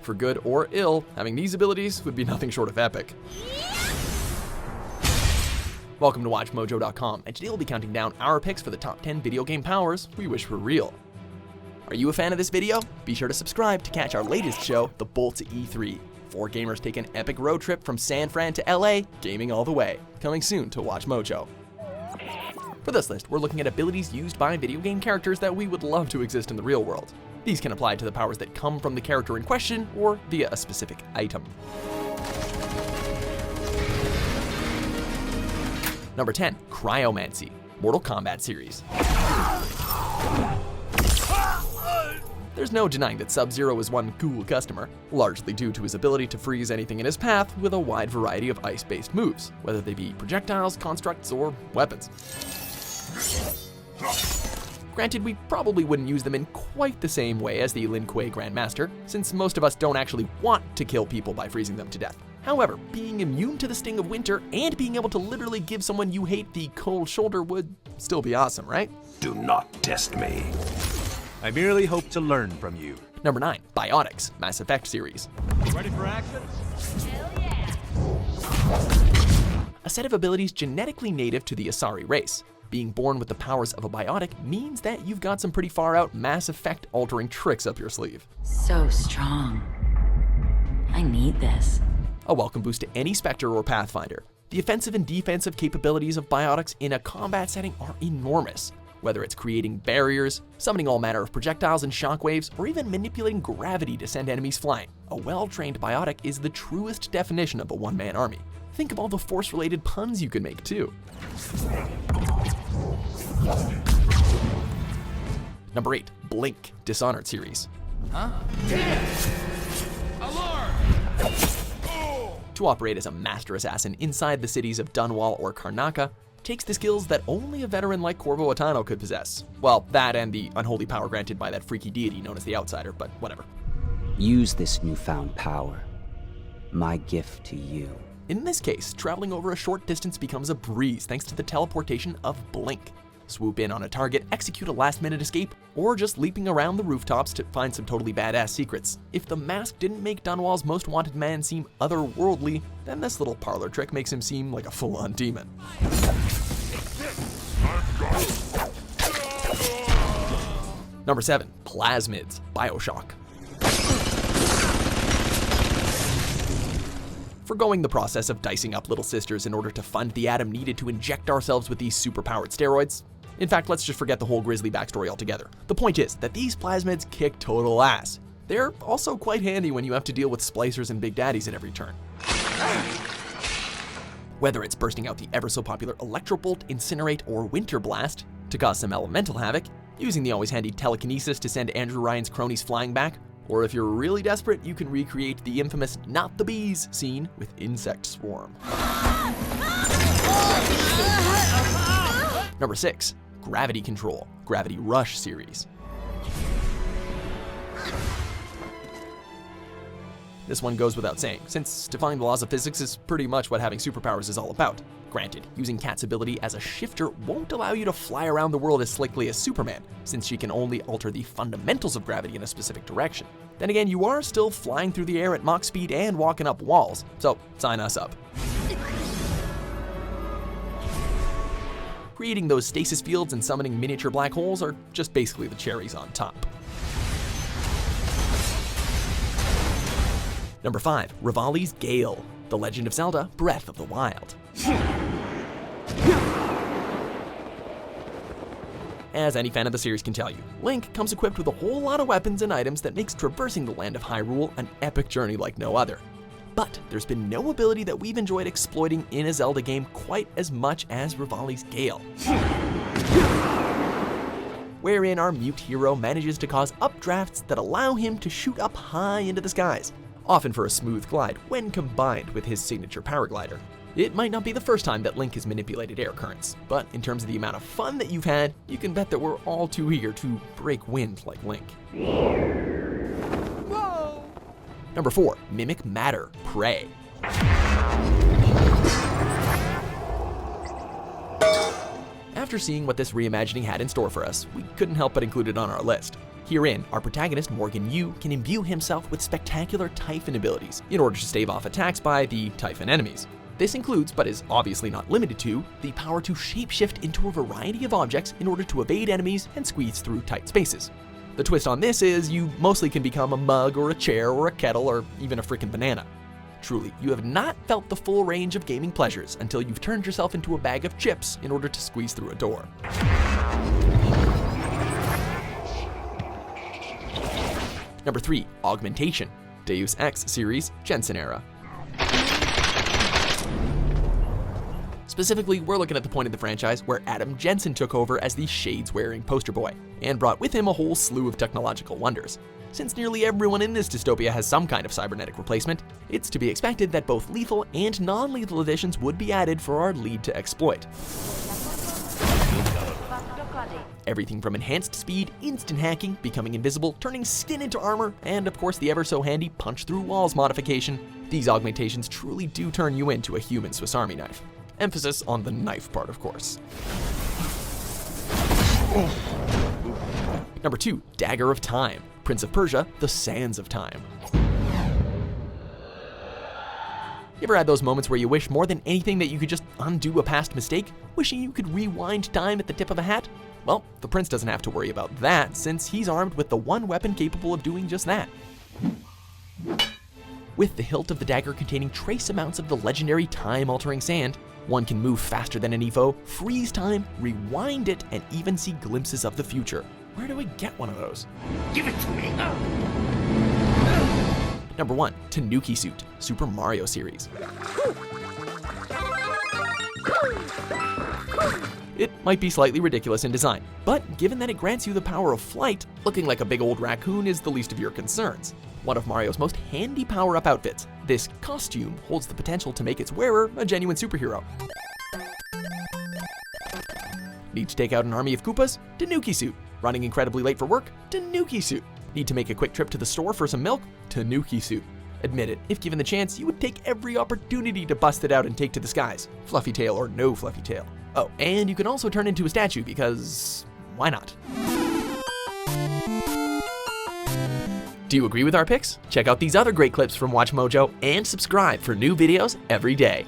for good or ill, having these abilities would be nothing short of epic. Welcome to WatchMojo.com, and today we'll be counting down our picks for the top 10 video game powers we wish were real. Are you a fan of this video? Be sure to subscribe to catch our latest show, The Bolts of E3. 4 gamers take an epic road trip from San Fran to LA, gaming all the way. Coming soon to WatchMojo. For this list, we're looking at abilities used by video game characters that we would love to exist in the real world. These can apply to the powers that come from the character in question or via a specific item. Number 10, Cryomancer, Mortal Kombat series. There's no denying that Sub-Zero is one cool customer, largely due to his ability to freeze anything in his path with a wide variety of ice-based moves, whether they be projectiles, constructs, or weapons. Granted, we probably wouldn't use them in quite the same way as the Lin Kuei Grandmaster, since most of us don't actually want to kill people by freezing them to death. However, being immune to the sting of winter and being able to literally give someone you hate the cold shoulder would still be awesome, right? Do not test me. I merely hope to learn from you. Number 9, Biotics, Mass Effect series. Ready for action? Hell yeah! A set of abilities genetically native to the Asari race. Being born with the powers of a biotic means that you've got some pretty far out Mass Effect altering tricks up your sleeve. So strong. I need this. A welcome boost to any Spectre or Pathfinder. The offensive and defensive capabilities of Biotics in a combat setting are enormous. Whether it's creating barriers, summoning all manner of projectiles and shockwaves, or even manipulating gravity to send enemies flying, a well-trained Biotic is the truest definition of a one-man army. Think of all the Force-related puns you could make, too. Number 8, Blink, Dishonored series. To operate as a master assassin inside the cities of Dunwall or Karnaca takes the skills that only a veteran like Corvo Attano could possess. Well, that and the unholy power granted by that freaky deity known as the Outsider, but whatever. Use this newfound power. My gift to you. In this case, traveling over a short distance becomes a breeze thanks to the teleportation of Blink. Swoop in on a target, execute a last-minute escape, or just leaping around the rooftops to find some totally badass secrets. If the mask didn't make Dunwall's most wanted man seem otherworldly, then this little parlor trick makes him seem like a full-on demon. Number 7, Plasmids, Bioshock. Forgoing the process of dicing up little sisters in order to fund the atom needed to inject ourselves with these superpowered steroids. In fact, let's just forget the whole Grizzly backstory altogether. The point is that these Plasmids kick total ass. They're also quite handy when you have to deal with splicers and big daddies at every turn. Whether it's bursting out the ever so popular Electrobolt, Incinerate, or Winter Blast to cause some elemental havoc, using the always handy telekinesis to send Andrew Ryan's cronies flying back, or if you're really desperate, you can recreate the infamous Not the Bees scene with Insect Swarm. Number 6, Gravity Control, Gravity Rush series. This one goes without saying, since defying the laws of physics is pretty much what having superpowers is all about. Granted, using Kat's ability as a shifter won't allow you to fly around the world as slickly as Superman, since she can only alter the fundamentals of gravity in a specific direction. Then again, you are still flying through the air at Mach speed and walking up walls, so sign us up. Creating those stasis fields and summoning miniature black holes are just basically the cherries on top. Number 5, Revali's Gale, The Legend of Zelda: Breath of the Wild. As any fan of the series can tell you, Link comes equipped with a whole lot of weapons and items that makes traversing the land of Hyrule an epic journey like no other. But there's been no ability that we've enjoyed exploiting in a Zelda game quite as much as Revali's Gale, wherein our mute hero manages to cause updrafts that allow him to shoot up high into the skies, often for a smooth glide when combined with his signature power glider. It might not be the first time that Link has manipulated air currents, but in terms of the amount of fun that you've had, you can bet that we're all too eager to break wind like Link. Whoa! Number 4, Mimic Matter, Prey. After seeing what this reimagining had in store for us, we couldn't help but include it on our list. Herein, our protagonist Morgan Yu can imbue himself with spectacular Typhon abilities in order to stave off attacks by the Typhon enemies. This includes, but is obviously not limited to, the power to shapeshift into a variety of objects in order to evade enemies and squeeze through tight spaces. The twist on this is you mostly can become a mug or a chair or a kettle or even a freaking banana. Truly, you have not felt the full range of gaming pleasures until you've turned yourself into a bag of chips in order to squeeze through a door. Number 3, Augmentation. Deus Ex series, Jensen era. Specifically, we're looking at the point in the franchise where Adam Jensen took over as the shades-wearing poster boy, and brought with him a whole slew of technological wonders. Since nearly everyone in this dystopia has some kind of cybernetic replacement, it's to be expected that both lethal and non-lethal additions would be added for our lead to exploit. Everything from enhanced speed, instant hacking, becoming invisible, turning skin into armor, and of course the ever-so-handy punch-through-walls modification. These augmentations truly do turn you into a human Swiss Army knife. Emphasis on the knife part, of course. Number 2, Dagger of Time. Prince of Persia, The Sands of Time. You ever had those moments where you wish more than anything that you could just undo a past mistake? Wishing you could rewind time at the tip of a hat? Well, the prince doesn't have to worry about that, since he's armed with the one weapon capable of doing just that. With the hilt of the dagger containing trace amounts of the legendary time-altering sand, one can move faster than an Evo, freeze time, rewind it, and even see glimpses of the future. Where do I get one of those? Give it to me! Number 1, Tanuki Suit, Super Mario series. It might be slightly ridiculous in design, but given that it grants you the power of flight, looking like a big old raccoon is the least of your concerns. One of Mario's most handy power-up outfits, this costume holds the potential to make its wearer a genuine superhero. Need to take out an army of Koopas? Tanuki Suit. Running incredibly late for work? Tanuki Suit. Need to make a quick trip to the store for some milk? Tanuki Suit. Admit it, if given the chance, you would take every opportunity to bust it out and take to the skies. Fluffy tail or no fluffy tail. Oh, and you can also turn into a statue because why not? Do you agree with our picks? Check out these other great clips from WatchMojo and subscribe for new videos every day.